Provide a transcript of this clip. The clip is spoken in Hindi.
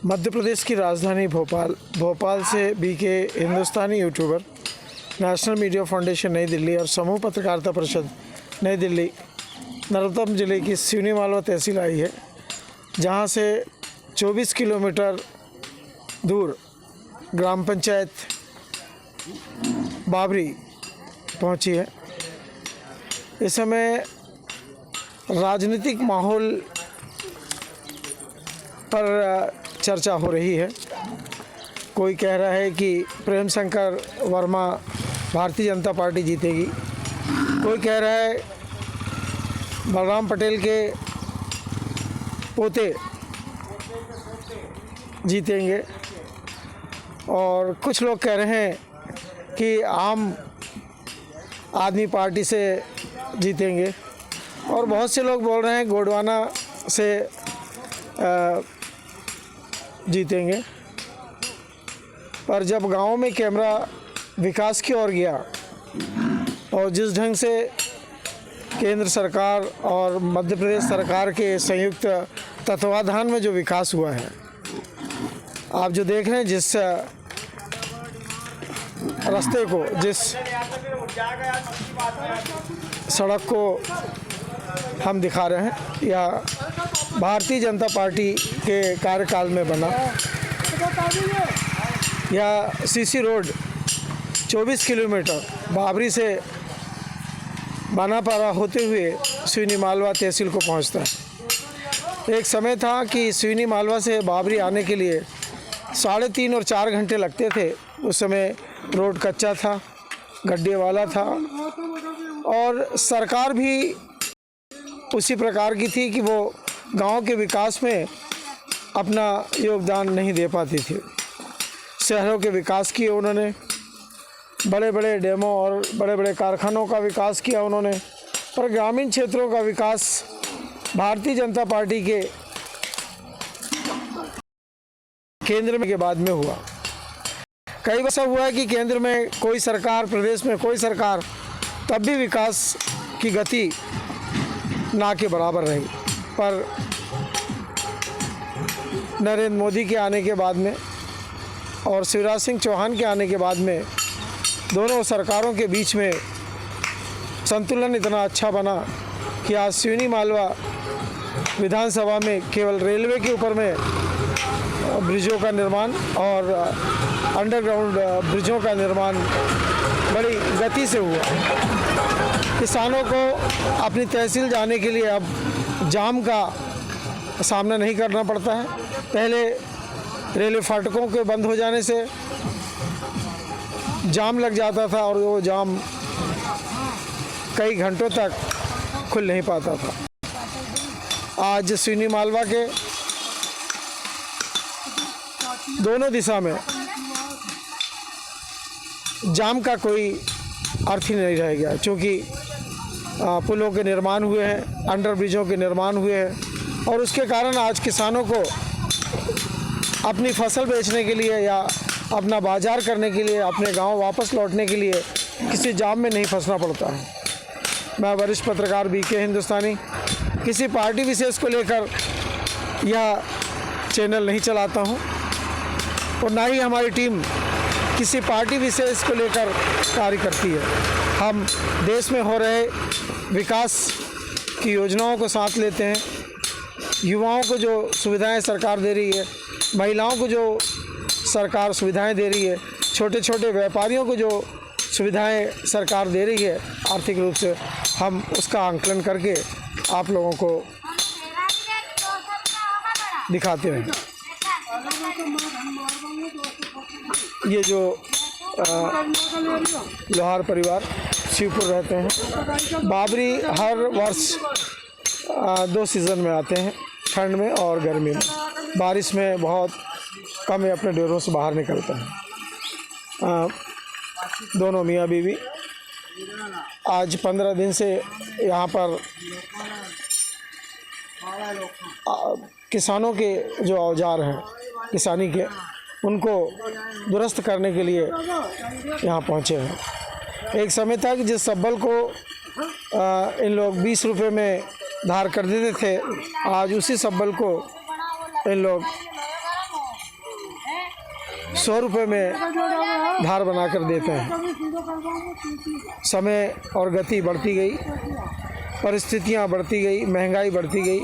मध्य प्रदेश की राजधानी भोपाल से बीके हिंदुस्तानी यूट्यूबर, नेशनल मीडिया फाउंडेशन नई दिल्ली और समूह पत्रकारिता परिषद नई दिल्ली नरोत्तम जिले की सिवनी मालवा तहसील आई है, जहां से 24 किलोमीटर दूर ग्राम पंचायत बाबरी पहुंची है। इस समय राजनीतिक माहौल पर चर्चा हो रही है। कोई कह रहा है कि प्रेम शंकर वर्मा भारतीय जनता पार्टी जीतेगी, कोई कह रहा है बलराम पटेल के पोते जीतेंगे, और कुछ लोग कह रहे हैं कि आम आदमी पार्टी से जीतेंगे, और बहुत से लोग बोल रहे हैं गोंडवाना से जीतेंगे। पर जब गांव में कैमरा विकास की ओर गया और जिस ढंग से केंद्र सरकार और मध्य प्रदेश सरकार के संयुक्त तत्वाधान में जो विकास हुआ है, आप जो देख रहे हैं, जिस रास्ते को, जिस सड़क को हम दिखा रहे हैं, यह भारतीय जनता पार्टी के कार्यकाल में बना। यह सीसी रोड 24 किलोमीटर बाबरी से बानापारा होते हुए सिवनी मालवा तहसील को पहुंचता है। एक समय था कि सिवनी मालवा से बाबरी आने के लिए 3.5 और 4 घंटे लगते थे। उस समय रोड कच्चा था, गड्ढे वाला था, और सरकार भी उसी प्रकार की थी कि वो गांव के विकास में अपना योगदान नहीं दे पाती थी। शहरों के विकास किए उन्होंने, बड़े बड़े डैमों और बड़े बड़े कारखानों का विकास किया उन्होंने, पर ग्रामीण क्षेत्रों का विकास भारतीय जनता पार्टी के केंद्र में के बाद में हुआ। कई बार हुआ है कि केंद्र में कोई सरकार, प्रदेश में कोई सरकार, तब भी विकास की गति ना के बराबर रही। पर नरेंद्र मोदी के आने के बाद में और शिवराज सिंह चौहान के आने के बाद में दोनों सरकारों के बीच में संतुलन इतना अच्छा बना कि आज सिवनी मालवा विधानसभा में केवल रेलवे के ऊपर में ब्रिजों का निर्माण और अंडरग्राउंड ब्रिजों का निर्माण बड़ी गति से हुआ। किसानों को अपनी तहसील जाने के लिए अब जाम का सामना नहीं करना पड़ता है। पहले रेलवे फाटकों के बंद हो जाने से जाम लग जाता था और वो जाम कई घंटों तक खुल नहीं पाता था। आज सिवनी मालवा के दोनों दिशा में जाम का कोई अर्थ ही नहीं रह गया, क्योंकि पुलों के निर्माण हुए हैं, अंडर ब्रिजों के निर्माण हुए हैं, और उसके कारण आज किसानों को अपनी फसल बेचने के लिए या अपना बाजार करने के लिए, अपने गांव वापस लौटने के लिए किसी जाम में नहीं फंसना पड़ता है। मैं वरिष्ठ पत्रकार बीके हिंदुस्तानी किसी पार्टी विशेष को लेकर यह चैनल नहीं चलाता हूं, और ना ही हमारी टीम किसी पार्टी विशेष को लेकर कार्य करती है। हम देश में हो रहे विकास की योजनाओं को साथ लेते हैं। युवाओं को जो सुविधाएं सरकार दे रही है, महिलाओं को जो सरकार सुविधाएं दे रही है, छोटे छोटे व्यापारियों को जो सुविधाएं सरकार दे रही है आर्थिक रूप से, हम उसका आंकलन करके आप लोगों को दिखाते हैं। ये जो लोहार परिवार शिवपुर रहते हैं, बाबरी हर वर्ष 2 सीज़न में आते हैं, ठंड में और गर्मी में। बारिश में बहुत कम ही अपने डेरों से बाहर निकलते हैं। दोनों मियाँ बीवी आज 15 दिन से यहाँ पर किसानों के जो औजार हैं किसानी के, उनको दुरुस्त करने के लिए यहाँ पहुँचे हैं। एक समय था कि जिस सब्बल को इन लोग 20 रुपये में धार कर देते थे, आज उसी सब्बल को इन लोग 100 रुपये में धार बना कर देते हैं। समय और गति बढ़ती गई, परिस्थितियाँ बढ़ती गई, महंगाई बढ़ती गई।